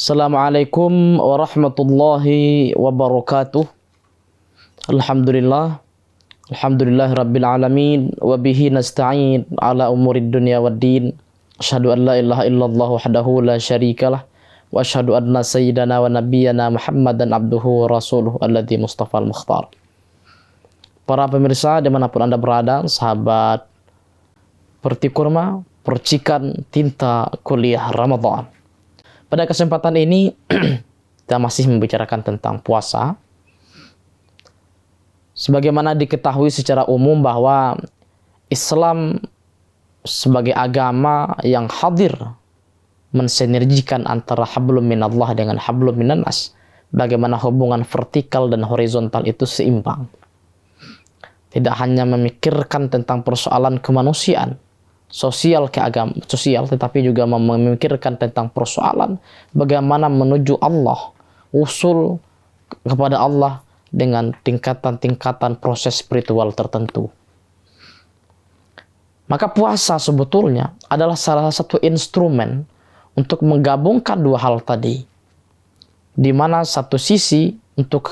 Assalamualaikum warahmatullahi wabarakatuh. Alhamdulillah. Alhamdulillah rabbil alamin. Wabihi nasta'in ala umurid dunya waddin. Asyhadu an la ilaha illallah wahdahu la syarikalah. Wa asyhadu anna sayyidana wa nabiyyana Muhammadan abduhu wa rasuluh alladzi mustafa al-mukhtar. Para pemirsa dimanapun Anda berada, sahabat Perti Kurma, percikan tinta kuliah Ramadan. Pada kesempatan ini kita masih membicarakan tentang puasa. Sebagaimana diketahui secara umum bahwa Islam sebagai agama yang hadir mensinergikan antara hablum minallah dengan hablum minannas. Bagaimana hubungan vertikal dan horizontal itu seimbang. Tidak hanya memikirkan tentang persoalan kemanusiaan, sosial tetapi juga memikirkan tentang persoalan bagaimana menuju Allah, usul kepada Allah dengan tingkatan-tingkatan proses spiritual tertentu. Maka puasa sebetulnya adalah salah satu instrumen untuk menggabungkan dua hal tadi, di mana satu sisi untuk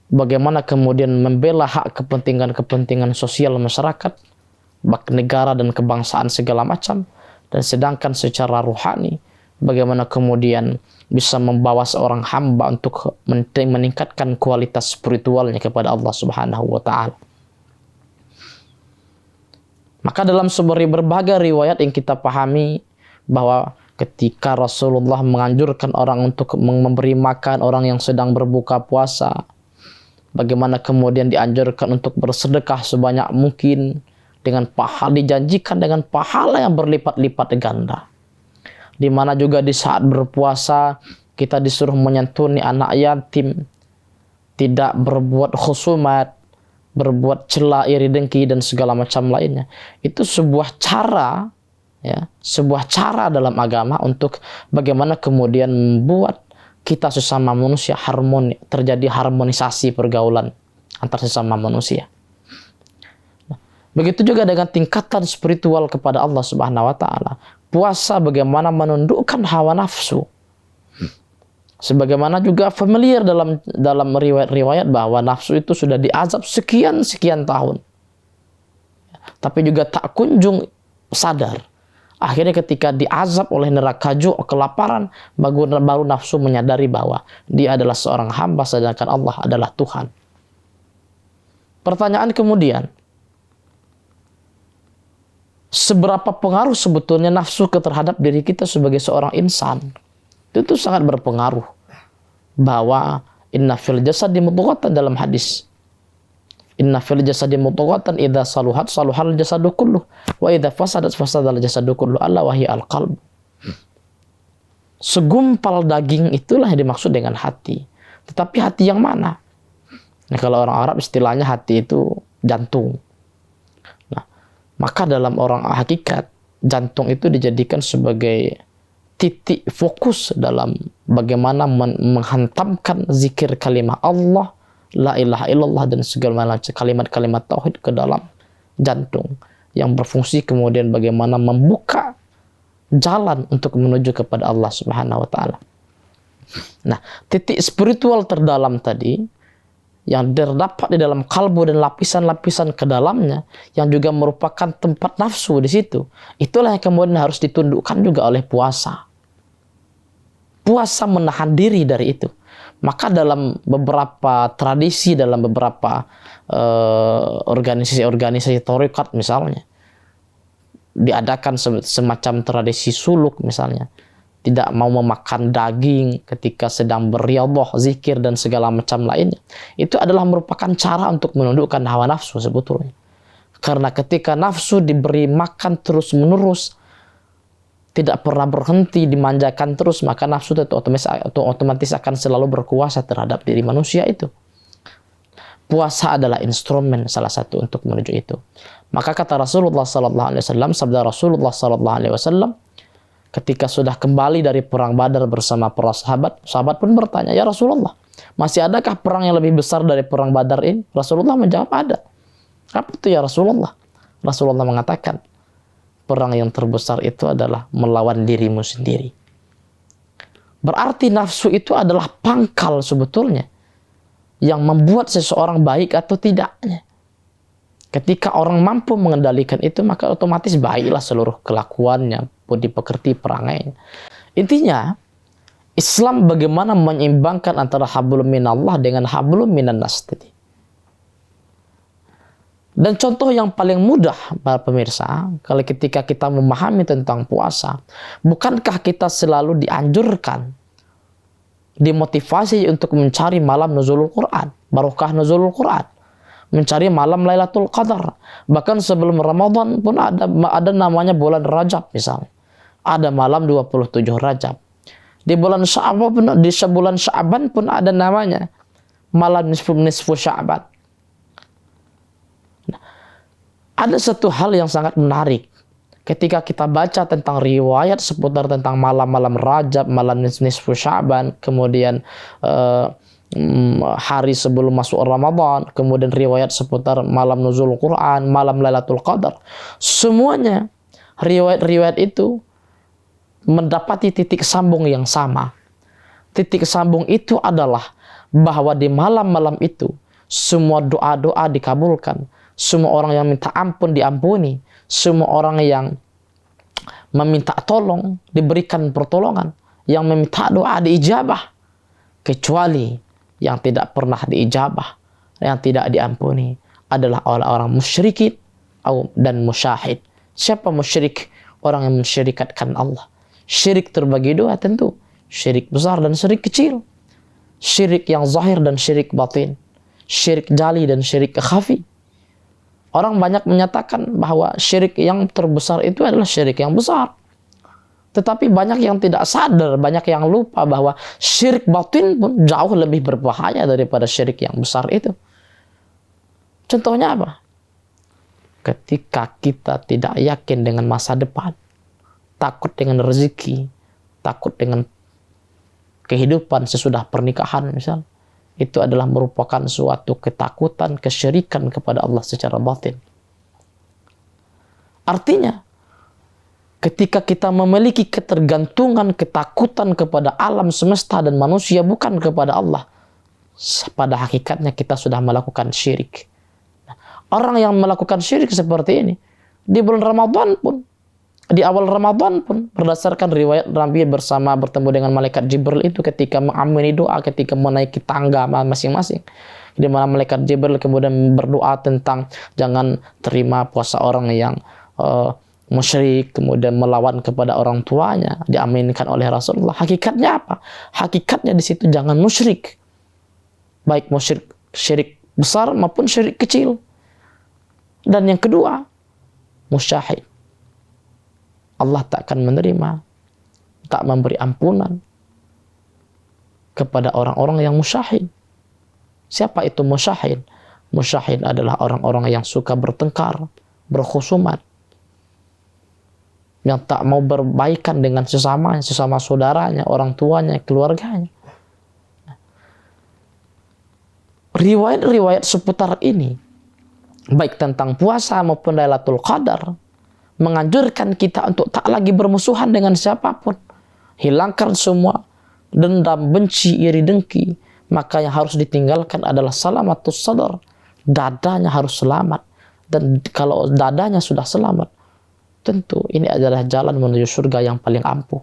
bagaimana kemudian membela hak kepentingan sosial masyarakat, bak negara dan kebangsaan segala macam, dan sedangkan secara ruhani bagaimana kemudian bisa membawa seorang hamba untuk meningkatkan kualitas spiritualnya kepada Allah Subhanahu wa taala. Maka dalam berbagai riwayat yang kita pahami bahwa ketika Rasulullah menganjurkan orang untuk memberi makan orang yang sedang berbuka puasa, bagaimana kemudian dianjurkan untuk bersedekah sebanyak mungkin, dengan pahala dijanjikan dengan pahala yang berlipat-lipat ganda. Di mana juga di saat berpuasa kita disuruh menyantuni anak yatim, tidak berbuat khusumat, berbuat cela, iri dengki dan segala macam lainnya. Itu sebuah cara, ya, sebuah cara dalam agama untuk bagaimana kemudian membuat kita sesama manusia terjadi harmonisasi pergaulan antar sesama manusia. Begitu juga dengan tingkatan spiritual kepada Allah Subhanahu wa taala. Puasa bagaimana menundukkan hawa nafsu. Sebagaimana juga familiar dalam riwayat-riwayat bahwa nafsu itu sudah diazab sekian tahun. Tapi juga tak kunjung sadar. Akhirnya ketika diazab oleh neraka ju' kelaparan, baru nafsu menyadari bahwa dia adalah seorang hamba sedangkan Allah adalah Tuhan. Pertanyaan kemudian, seberapa pengaruh sebetulnya nafsu terhadap diri kita sebagai seorang insan? Itu sangat berpengaruh. Bahwa inna fil jasadi mudghatan dalam hadis. Inna fil jasadi mudghatan idza saluhat saluhal jasadu kulluh wa idza fasadat fasadal jasadu kulluh alla wa hiya al-qalb. Segumpal daging itulah yang dimaksud dengan hati. Tetapi hati yang mana? Nah, kalau orang Arab istilahnya hati itu jantung. Maka dalam orang hakikat, jantung itu dijadikan sebagai titik fokus dalam bagaimana menghantamkan zikir kalimat Allah, la ilaha illallah, dan segala macam kalimat-kalimat tauhid ke dalam jantung, yang berfungsi kemudian bagaimana membuka jalan untuk menuju kepada Allah Subhanahu wa taala. Nah, titik spiritual terdalam tadi yang terdapat di dalam kalbu dan lapisan-lapisan ke dalamnya, yang juga merupakan tempat nafsu di situ. Itulah yang kemudian harus ditundukkan juga oleh puasa. Puasa menahan diri dari itu. Maka dalam beberapa tradisi, dalam beberapa organisasi tarekat misalnya, diadakan semacam tradisi suluk misalnya. Tidak mau memakan daging ketika sedang berriyadhah, zikir, dan segala macam lainnya. Itu adalah merupakan cara untuk menundukkan hawa nafsu sebetulnya. Karena ketika nafsu diberi makan terus-menerus, tidak pernah berhenti, dimanjakan terus, maka nafsu itu otomatis akan selalu berkuasa terhadap diri manusia itu. Puasa adalah instrumen salah satu untuk menuju itu. Maka kata Rasulullah sallallahu alaihi wasallam, sabda Rasulullah sallallahu alaihi wasallam, ketika sudah kembali dari perang Badar bersama para sahabat pun bertanya, "Ya Rasulullah, masih adakah perang yang lebih besar dari perang Badar ini?" Rasulullah menjawab, "Ada." "Apa itu ya Rasulullah?" Rasulullah mengatakan, "Perang yang terbesar itu adalah melawan dirimu sendiri." Berarti nafsu itu adalah pangkal sebetulnya yang membuat seseorang baik atau tidaknya. Ketika orang mampu mengendalikan itu, maka otomatis baiklah seluruh kelakuannya, budi pekerti, perangainya. Intinya, Islam bagaimana menyeimbangkan antara hablum minallah dengan hablum minan nas tadi. Dan contoh yang paling mudah, para pemirsa, kalau ketika kita memahami tentang puasa, bukankah kita selalu dianjurkan, dimotivasi untuk mencari malam nuzulul Quran, barokah nuzulul Quran, mencari malam Lailatul Qadar. Bahkan sebelum Ramadan pun ada namanya bulan Rajab misalnya. Ada malam 27 Rajab. Di bulan Sya'ban pun, di sebulan Sya'ban pun ada namanya malam nisfu Sya'ban. Nah, ada satu hal yang sangat menarik ketika kita baca tentang riwayat seputar tentang malam-malam Rajab, malam nisfu Sya'ban, kemudian hari sebelum masuk Ramadan, kemudian riwayat seputar malam nuzul Quran, malam Lailatul Qadar. Semuanya riwayat-riwayat itu mendapati titik sambung yang sama. Titik sambung itu adalah bahwa di malam-malam itu semua doa-doa dikabulkan, semua orang yang minta ampun diampuni, semua orang yang meminta tolong diberikan pertolongan, yang meminta doa diijabah, kecuali yang tidak pernah diijabah, yang tidak diampuni adalah orang-orang musyrikin dan musyahid. Siapa musyrik? Orang yang mensyirikatkan Allah. Syirik terbagi dua tentu. Syirik besar dan syirik kecil. Syirik yang zahir dan syirik batin. Syirik jali dan syirik khafi. Orang banyak menyatakan bahwa syirik yang terbesar itu adalah syirik yang besar. Tetapi banyak yang tidak sadar, banyak yang lupa bahwa syirik batin pun jauh lebih berbahaya daripada syirik yang besar itu. Contohnya apa? Ketika kita tidak yakin dengan masa depan, takut dengan rezeki, takut dengan kehidupan sesudah pernikahan misal, itu adalah merupakan suatu ketakutan, kesyirikan kepada Allah secara batin. Artinya, ketika kita memiliki ketergantungan, ketakutan kepada alam semesta dan manusia bukan kepada Allah, pada hakikatnya kita sudah melakukan syirik. Orang yang melakukan syirik seperti ini, di bulan Ramadan pun, di awal Ramadan pun, berdasarkan riwayat Nabi bertemu dengan malaikat Jibril itu ketika mengamini doa, ketika menaiki tangga masing-masing, di mana malaikat Jibril kemudian berdoa tentang jangan terima puasa orang yang musyrik, kemudian melawan kepada orang tuanya, diaminkan oleh Rasulullah. Hakikatnya apa? Hakikatnya di situ jangan musyrik, baik musyrik syirik besar maupun syirik kecil. Dan yang kedua, musyahid. Allah tak akan menerima, tak memberi ampunan kepada orang-orang yang musyahid. Siapa itu musyahid? Musyahid adalah orang-orang yang suka bertengkar, berkhusumat, yang tak mau berbaikan dengan sesama saudaranya, orang tuanya, keluarganya. Riwayat-riwayat seputar ini, baik tentang puasa maupun Lailatul Qadar, menganjurkan kita untuk tak lagi bermusuhan dengan siapapun. Hilangkan semua dendam, benci, iri, dengki. Maka yang harus ditinggalkan adalah salamatus sadar. Dadanya harus selamat. Dan kalau dadanya sudah selamat, tentu ini adalah jalan menuju surga yang paling ampuh.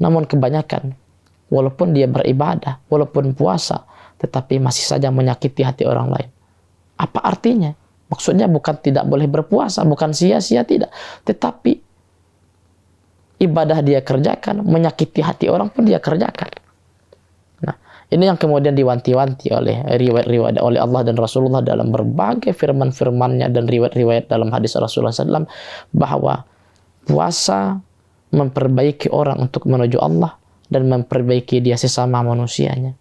Namun kebanyakan, walaupun dia beribadah, walaupun puasa, tetapi masih saja menyakiti hati orang lain. Apa artinya? Maksudnya bukan tidak boleh berpuasa, bukan sia-sia, tidak. Tetapi ibadah dia kerjakan, menyakiti hati orang pun dia kerjakan. Nah, ini yang kemudian diwanti-wanti oleh riwayat-riwayat oleh Allah dan Rasulullah dalam berbagai firman-firmannya dan riwayat-riwayat dalam hadis Rasulullah SAW, bahwa puasa memperbaiki orang untuk menuju Allah dan memperbaiki dia sesama manusianya.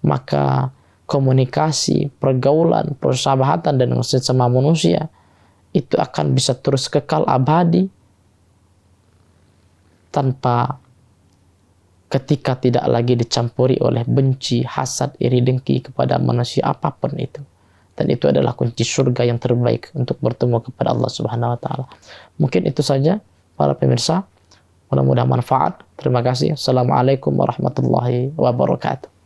Maka komunikasi, pergaulan, persahabatan dengan sesama manusia itu akan bisa terus kekal abadi tanpa ketika tidak lagi dicampuri oleh benci, hasad, iri, dengki kepada manusia apapun itu. Dan itu adalah kunci surga yang terbaik untuk bertemu kepada Allah Subhanahu wa taala. Mungkin itu saja para pemirsa Mudah-mudahan manfaat. Terima kasih. Assalamualaikum warahmatullahi wabarakatuh.